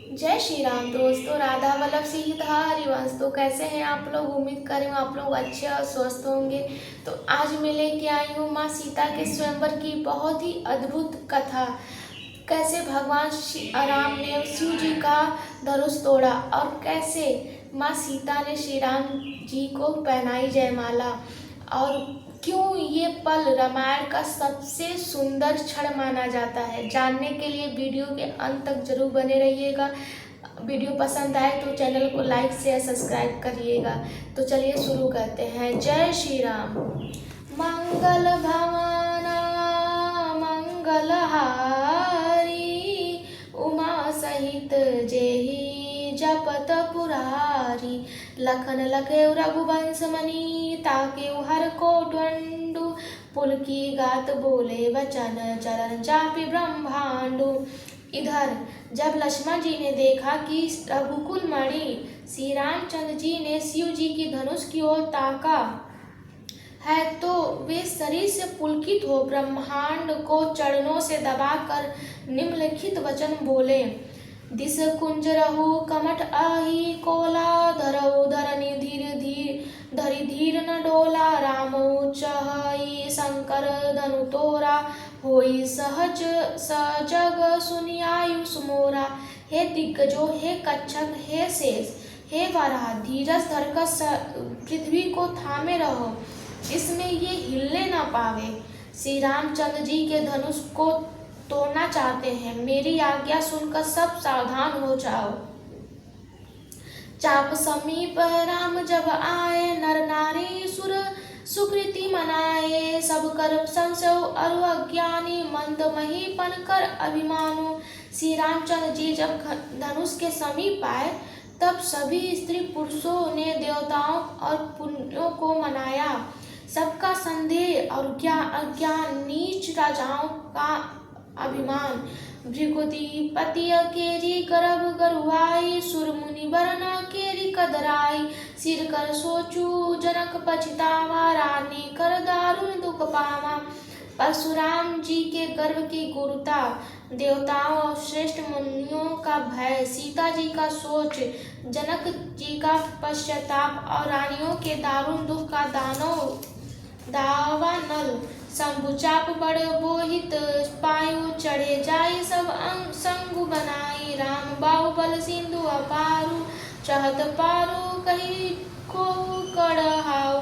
जय श्री राम दोस्तों, राधा वल्लभ सीता हरिवंश। तो कैसे हैं आप लोग? उम्मीद कर रही हूँ आप लोग अच्छे और स्वस्थ होंगे। तो आज मैं लेके आई हूँ माँ सीता के स्वयंवर की बहुत ही अद्भुत कथा। कैसे भगवान श्री राम ने शिव जी का धनुष तोड़ा और कैसे माँ सीता ने श्री राम जी को पहनाई जयमाला, और क्यों ये पल रामायण का सबसे सुंदर क्षण माना जाता है। जानने के लिए वीडियो के अंत तक जरूर बने रहिएगा। वीडियो पसंद आए तो चैनल को लाइक शेयर सब्सक्राइब करिएगा। तो चलिए शुरू करते हैं। जय श्री राम। मंगल भवन मंगलहारी, उमा सहित जेहि जपत पुरारी। लखन लखेउ रघुवंश मणि, ताकेउ हर कोटंडु। पुलकी गात बोले वचन, चरण चापि ब्रह्मांडु। इधर जब लक्ष्मण जी ने देखा कि रघुकुल मणि श्री रामचंद्र जी ने शिव जी की धनुष की ओर ताका है, तो वे शरीर से पुलकित हो ब्रह्मांड को चरणों से दबाकर निम्नलिखित वचन बोले। दिस कुंज रहु कमठ आही कोला, धरऊ धरनी धरी धीर न डोला। राम चहई शंकर धनु तोरा, होई सहज सजग सुनि आयुष मोरा। हे दिग्गजो, हे कच्छप, हे शेष, हे वराह, धीरज धरकर पृथ्वी को थामे रहो, इसमें ये हिलने न पावे। श्री रामचंद्र जी के धनुष को तोड़ना चाहते हैं, मेरी आज्ञा सुनकर सब सावधान हो जाओ। चाप समीप राम जब आए, नर नारी सुर सुकृति मनाए। सब कर संशय अरु अज्ञानी, मंद महीपन कर अभिमानु। श्री रामचंद्र जी जब धनुष के समीप आए, तब सभी स्त्री पुरुषों ने देवताओं और पुण्यों को मनाया। सबका संदेह और अज्ञान, नीच राजाओं का अभिमान। भृगुपति केरी करब गरुआई, सुर मुनि बरन केरी कदराई। सिर कर सोचू जनक पछतावा, रानी कर दारुण दुख पावा। परशुराम जी के गर्व की गुरुता, देवताओं और श्रेष्ठ मुनियों का भय, सीता जी का सोच, जनक जी का पश्चाताप और रानियों के दारुण दुख का दावानल। शंभुचाप बड़ बोहित पायु, चढ़े जाई सब संगु बनाई। राम बाहुबल सिंधु अपारु, चहत पारु कही को कड़हाऊ।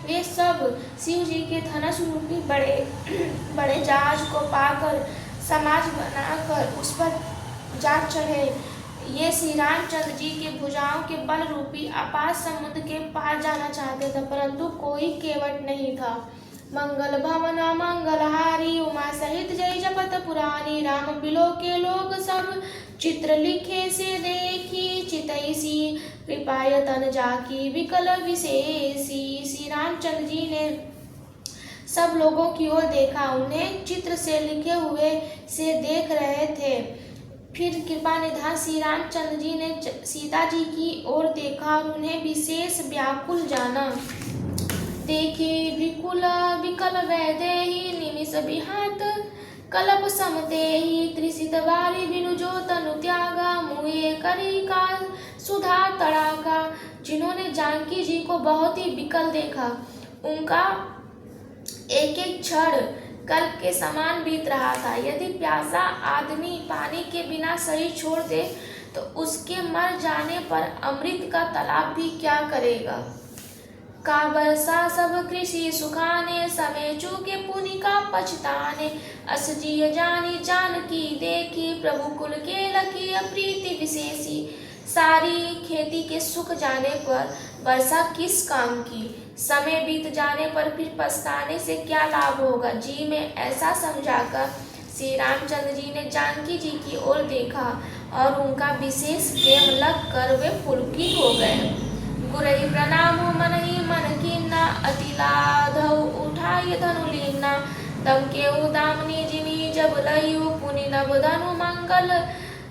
वे सब शिव जी के धनुष रूपी बड़े जहाज को पाकर समाज बनाकर उस पर जा चढ़े। ये श्री रामचंद्र जी के भुजाओं के बल रूपी अपार समुद्र के पार जाना चाहते थे, परंतु कोई केवट नहीं था। मंगल भवन मंगलहारी, उमा सहित जय जपत पुरानी। राम बिलो के लोग सब चित्र लिखे से देखी, चितैसी कृपायतन जाकी विकल विशेषी। श्री रामचंद्र जी ने सब लोगों की ओर देखा, उन्हें चित्र से लिखे हुए से देख रहे थे। फिर कृपा निधान श्री रामचंद्र जी ने सीता जी की ओर देखा और उन्हें विशेष व्याकुल जाना। देखे विकुल विकल वैदेही, निमिष विहात कलप समतेही। त्रिसित बारी बिनु जो तनु त्यागा, मुए करी का सुधा तड़ाका। जिन्होंने जानकी जी को बहुत ही विकल देखा, उनका एक एक क्षण कल्प के समान बीत रहा था। यदि प्यासा आदमी पानी के बिना शरीर छोड़ दे, तो उसके मर जाने पर अमृत का तालाब भी क्या करेगा। का बरसा सब कृषि सुखाने, समय चूके पुनि का पछताने। अस जिय जानी जानकी देखी, प्रभु कुल के लकी प्रीति विशेषी। सारी खेती के सुख जाने पर वर्षा किस काम की, समय बीत जाने पर फिर पछताने से क्या लाभ होगा। जी में ऐसा समझाकर श्री रामचंद्र जी ने जानकी जी की ओर देखा और उनका विशेष प्रेम लग कर वे पुलकित हो गए। गुरई प्रणाम मनहि मन कीन्ना, अति लाघव उठाई धनु लीन्ना। तम के उदामनी जिमी जब लयु, पुनि नव धनु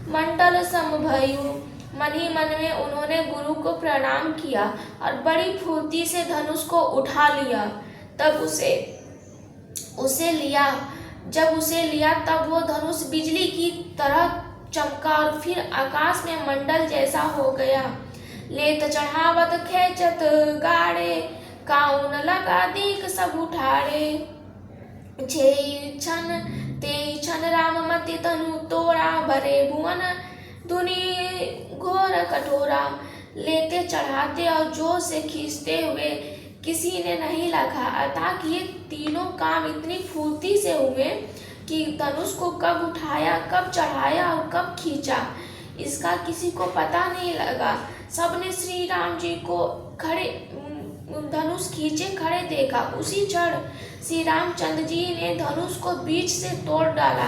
मंडल समभयु। मन ही मन में उन्होंने गुरु को प्रणाम किया और बड़ी फुर्ती से धनुष को उठा लिया। तब जब उसे लिया तब वो धनुष बिजली की तरह चमका और फिर आकाश में मंडल जैसा हो गया। लेत चढ़ावत खेचत गाड़े, काउन लगा दीक सब उठाड़े। छेई क्षण तेई क्षण राममति तनु तोड़ा, भरे भुवन धुनि घोर कठोरा। लेते चढ़ाते और जोर से खींचते हुए किसी ने नहीं लगा, अर्थात ये तीनों काम इतनी फुर्ती से हुए कि धनुष को कब उठाया, कब चढ़ाया और कब खींचा, इसका किसी को पता नहीं लगा। सबने श्री राम जी को खड़े धनुष खींचे खड़े देखा। उसी क्षण श्री रामचंद्र जी ने धनुष को बीच से तोड़ डाला।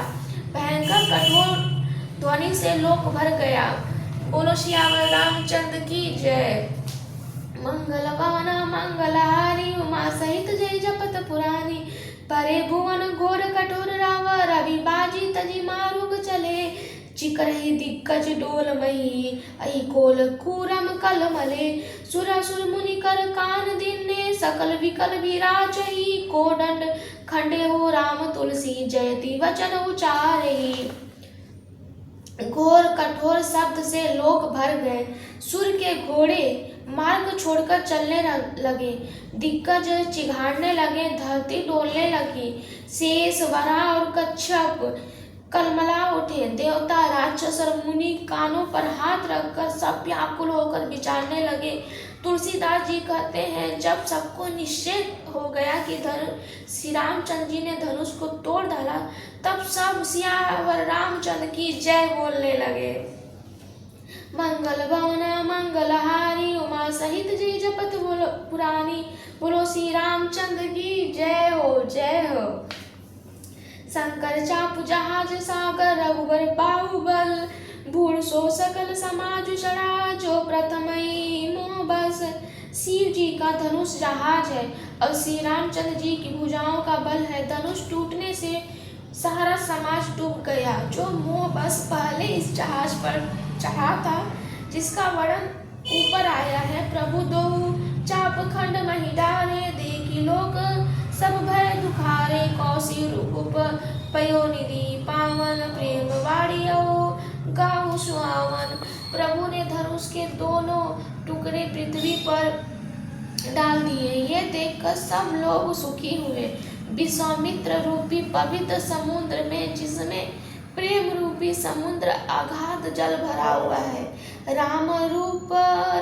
भयंकर कठोर ध्वनि से लोक भर गया। बोलो श्यामल रामचंद्र की जय। मंगल भावना मंगलहारी, उमा सहित जय जपत पुरानी। परे भुवन घोर कठोर राव, रवि बाजी तजी मारुग चले। चिकरहि दिग्गज डोल मही, अहि कोल कूरम कल मले। सुरासुर मुनि कर कान दीने, सकल विकल विराजहि। कोदंड खंडे हो राम तुलसी, जयति वचन उचारहि। घोर कठोर शब्द से लोक भर गए। सुर के घोड़े मार्ग छोड़कर चलने लगे। दिग्गज चिघाड़ने लगे, धरती डोलने लगी। शेष वराह और कच्छप कलमला उठे। देवता राक्षस और मुनि कानों पर हाथ रखकर सब व्याकुल होकर विचारने लगे। तुलसीदास जी कहते हैं, जब सबको निश्चय हो गया कि श्री रामचंद्र जी ने धनुष को तोड़ डाला, तब सब सियावर रामचंद्र की जय बोलने लगे। मंगल भवना मंगलहारी, उमा सहित जय जपत पुरानी। बोलो श्री रामचंद्र की जय हो, जय हो। शंकर चाप जहाज सागर, रघुबर बाहुबल। भूल सो सकल समाज चढ़ा, जो प्रथमई मोह बस। शिव जी का धनुष जहाज है और श्री रामचंद्र जी की भुजाओं का बल है। धनुष टूटने से सारा समाज डूब गया। जो मोह बस पहले इस जहाज पर चढ़ा था, जिसका वर्णन ऊपर आया है। प्रभु दो चाप खंड मही डारे, देखी लोक सब भय दुखारे। कौशी रूप पयो निधि पावन, प्रेम वाड़ियो गाऊ सुहावन। प्रभु ने धनुष के दोनों टुकड़े पृथ्वी पर डाल दिए। ये देखकर सब लोग सुखी हुए। विश्वामित्र रूपी पवित्र समुद्र में, जिसमें प्रेम रूपी समुद्र अगाध जल भरा हुआ है। राम रूप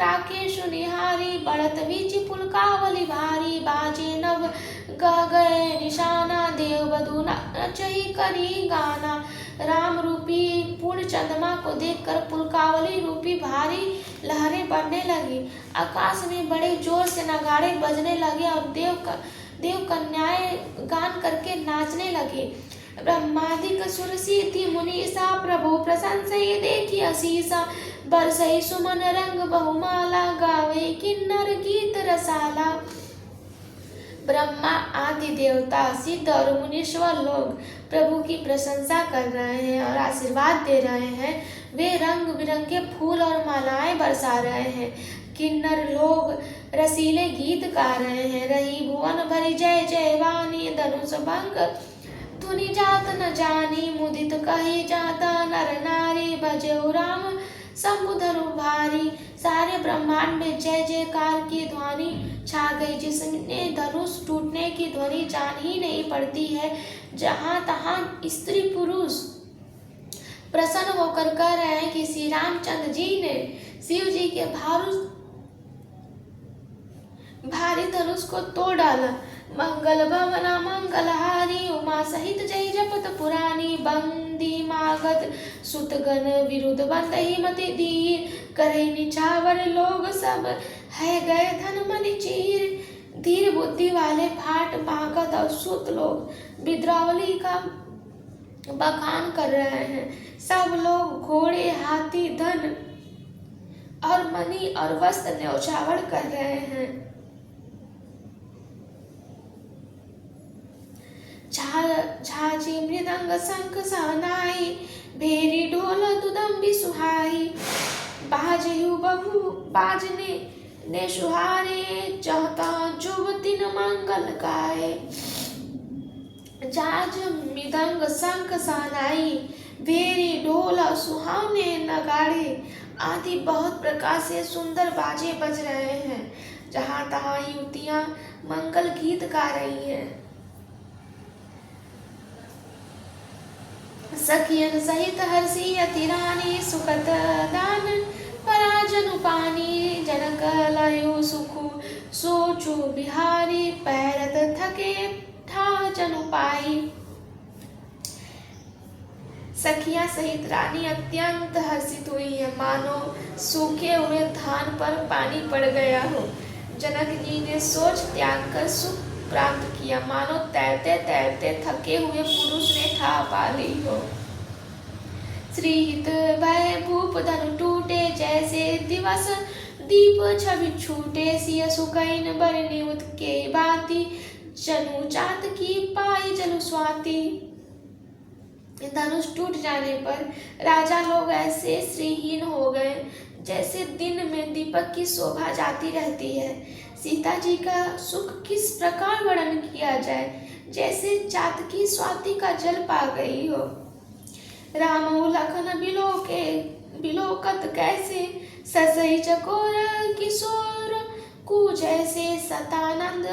राकेश निहारी, बढ़त बीच पुलकावली भारी। बाजे नव गा गए निशाना, देव बधु नचहि करी गाना। राम रूपी पूर्ण चंद्रमा को देखकर पुलकावली रूपी भारी लहरें बढ़ने लगी। आकाश में बड़े जोर से नगाड़े बजने लगे और देव कन्याएं गान करके नाचने लगे। ब्रह्मादिक सुर सिद्धि मुनीसा, प्रभु प्रशंसहि देखि असीसा। बरसहि सुमन रंग बहुमाला, गावे किन्नर गीत रसाला। ब्रह्मा आदि देवता, सिद्ध और मुनीश्वर लोग प्रभु की प्रशंसा कर रहे हैं और आशीर्वाद दे रहे हैं। वे रंग बिरंगे फूल और मालाएं बरसा रहे हैं। किन्नर लोग रसीले गीत गा रहे हैं। रही भुवन भरी जय जय वाणी, धनुष भंग धुनि जात न जानी। मुदित कही जाता नर नारी, भजऊ राम शंभु धनु भारी। सारे ब्रह्मांड में जय जयकार की ध्वनि छा गई, जिसने धनुष टूटने की ध्वनि जान ही नहीं पड़ती है। जहां तहां स्त्री पुरुष प्रसन्न होकर कह रहे हैं कि श्री रामचंद्र जी ने शिव जी के भारी धनुष को तोड़ डाला। मंगल भवना मंगलहारी, उमा सहित जय जपत पुरानी। बंदी मागध सुतगण, विरुद्ध बंदहि मति धीर। करे निछावर लोग सब, है गए धन मनि चीर। धीर बुद्धि वाले भाट मागध और सुत लोग विद्रावली का बखान कर रहे हैं। सब लोग घोड़े हाथी धन और मणि और वस्त्र न्यौछावर कर रहे हैं। झाझी मृदंग शंख सहनाई, भेरी ढोल दुदम्बी सुहाई। बाजहु बबू बाजने ने सुहारे, चौथा जुब दिन मंगल गाए। झाझ मृदंग शंख सहनाई, भेरी ढोल और सुहावने नगाड़े आदि बहुत प्रकार से सुंदर बाजे बज रहे हैं। जहाँ तहाँ युवतियाँ मंगल गीत गा रही हैं। सखियन सहित हर्षी अति रानी सुखत दान पराजनु पानी जनक लयो सुखु सोचु बिहारी पैरत थके ठा जनु पाई। सखियां सहित रानी अत्यंत हर्षित हुई है, मानो सूखे हुए धान पर पानी पड़ गया हो। जनक जी ने सोच त्याग कर सुख प्राप्त किया, मानो तैरते तैरते थके हुए पुरुष ने ठा पा ली हो। श्रीहित भय भूप धनु टूटे जैसे दिवस दीप छवि छूटे। सिय सुकैन बरनी उतके बाती जनु चात की पाई जनु स्वाति। धनुष टूट जाने पर राजा लोग ऐसे श्रीहीन हो गए जैसे दिन में दीपक की शोभा जाती रहती है। सीता जी का सुख किस प्रकार वर्णन किया जाए, जैसे चातकी स्वाति का जल पा गई हो। राम लखन बिलोकत कैसे ससई चकोर किशोर कु जैसे सतानंद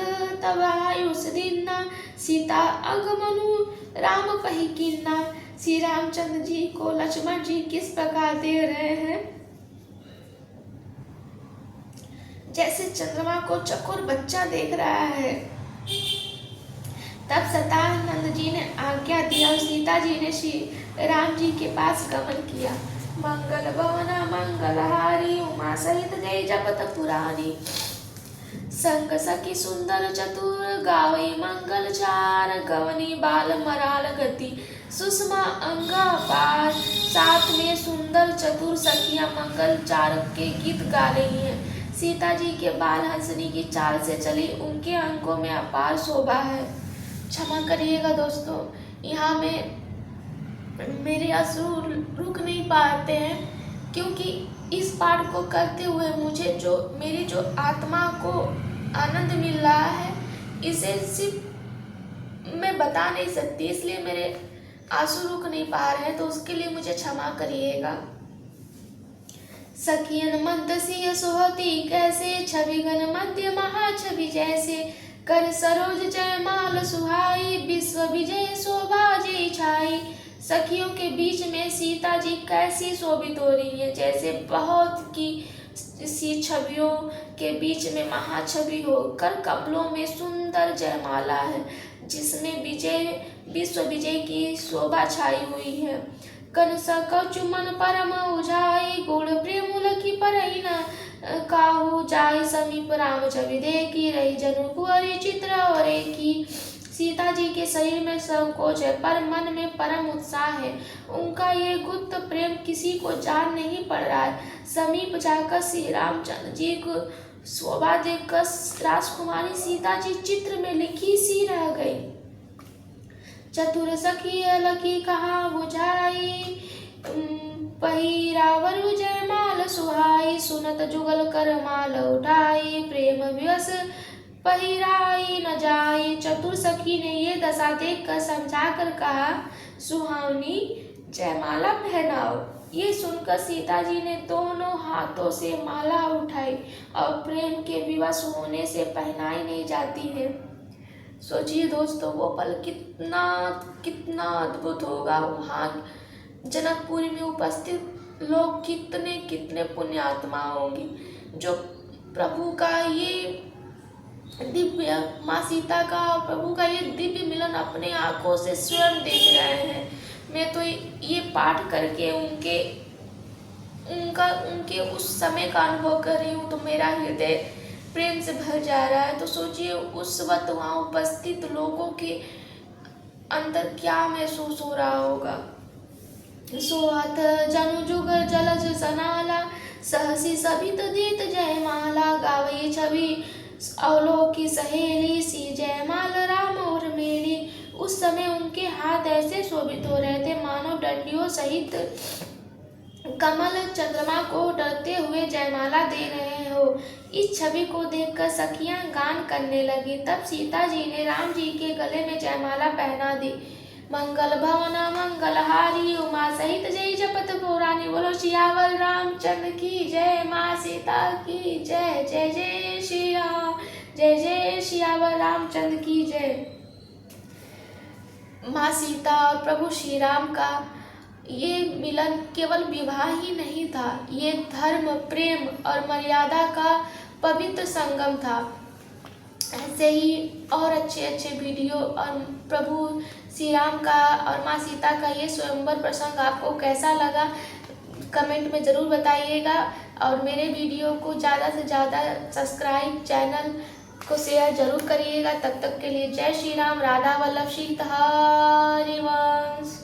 तब आयुष दिना सीता अगमनु राम पही किन्ना। श्री रामचंद्र जी को लक्ष्मण जी किस प्रकार दे रहे हैं, जैसे चंद्रमा को चकोर बच्चा देख रहा है। तब सतानंद जी ने आज्ञा दिया और सीता जी ने श्री राम जी के पास गमन किया। मंगल भवना मंगलहारी उमा सहित जय जपत पुरानी। संग सखी सुंदर चतुर गावई मंगल चार गवनी बाल मराल गति सुषमा अंगा पार। साथ में सुंदर चतुर सखियां मंगल चार के गीत गा रही हैं। सीता जी के बाल हंसनी की चाल से चली, उनके अंगों में अपार शोभा है। क्षमा करिएगा दोस्तों, यहाँ में मेरे आंसू रुक नहीं पाते हैं, क्योंकि इस पाठ को करते हुए मुझे मेरी जो आत्मा को आनंद मिल रहा है, इसे सिर्फ मैं बता नहीं सकती, इसलिए मेरे आंसू रुक नहीं पा रहे हैं, तो उसके लिए मुझे क्षमा करिएगा। सखियन मंदसी सोहती कैसे छवि गण मध्य महाछवि जैसे कर सरोज जयमाल सुहाई विश्व विजय शोभा जय छाई। सखियों के बीच में सीता जी कैसी शोभित हो रही है, जैसे बहुत की सी छवियों के बीच में महाछवि होकर कमलों में सुंदर जयमाला है, जिसमें विश्व विजय की शोभा छाई हुई है। कनसा कचुमन परम उजाई गुण प्रेम लखी परई न काहू जाय समीप राम छवि देखी रही जनु कुंवरी चित्र और की। सीता जी के शरीर में संकोच है, पर मन में परम उत्साह है। उनका ये गुप्त प्रेम किसी को जान नहीं पड़ रहा है। समीप जाकर श्री रामचंद्र जी को शोभा देखकर राजकुमारी सीता जी चित्र में लिखी सी रह गई। चतुर सखी लखी कहा बुझाई पहिरावर जयमाल सुहाई। सुनत जुगल कर माल उठाई प्रेम विवश पहिराई न जाई। चतुर सखी ने ये दशा देखकर समझाकर कहा, सुहावनी जयमाला पहनाओ। ये सुनकर सीता जी ने दोनों हाथों से माला उठाई और प्रेम के विवश होने से पहनाई नहीं जाती है। सोचिए दोस्तों, वो पल कितना कितना अद्भुत होगा। वहाँ जनकपुर में उपस्थित लोग कितने कितने पुण्यात्मा होंगे, जो प्रभु का ये दिव्य माँ सीता का और प्रभु का ये दिव्य मिलन अपने आंखों से स्वयं देख रहे हैं। मैं तो ये पाठ करके उनके उस समय का अनुभव कर रही हूँ, तो मेरा हृदय प्रेम से भर जा रहा है। तो सोचिए उस वक्त वहाँ उपस्थित लोगों के अंदर क्या महसूस हो रहा होगा। सोहत जनु जुगल जलज सनाला सहसी सभित दीत जयमाला। गावई छवि अवलोकी सहेली सी जयमाल राम और मेरी। उस समय उनके हाथ ऐसे शोभित हो रहे थे मानो डंडियों सहित कमल चंद्रमा को डरते हुए जयमाला दे रहे हो। इस छवि को देखकर सखियां गान करने लगी। तब सीता जी ने राम जी के गले में जयमाला पहना दी। मंगल भवना मंगलहारी उमा सहित जय जपत सियावर रामचंद्र की जय, माँ सीता की जय। जय जय श्री राम, जय जय सियावर रामचंद्र की जय। माँ सीता और प्रभु श्री राम का ये मिलन केवल विवाह ही नहीं था, ये धर्म, प्रेम और मर्यादा का पवित्र संगम था। ऐसे ही और अच्छे अच्छे वीडियो और प्रभु श्री राम का और माँ सीता का ये स्वयंवर प्रसंग आपको कैसा लगा कमेंट में ज़रूर बताइएगा। और मेरे वीडियो को ज़्यादा से ज़्यादा सब्सक्राइब, चैनल को शेयर जरूर करिएगा। तब तक के लिए जय श्री राम, राधा वल्लभ सीता हरिवंश।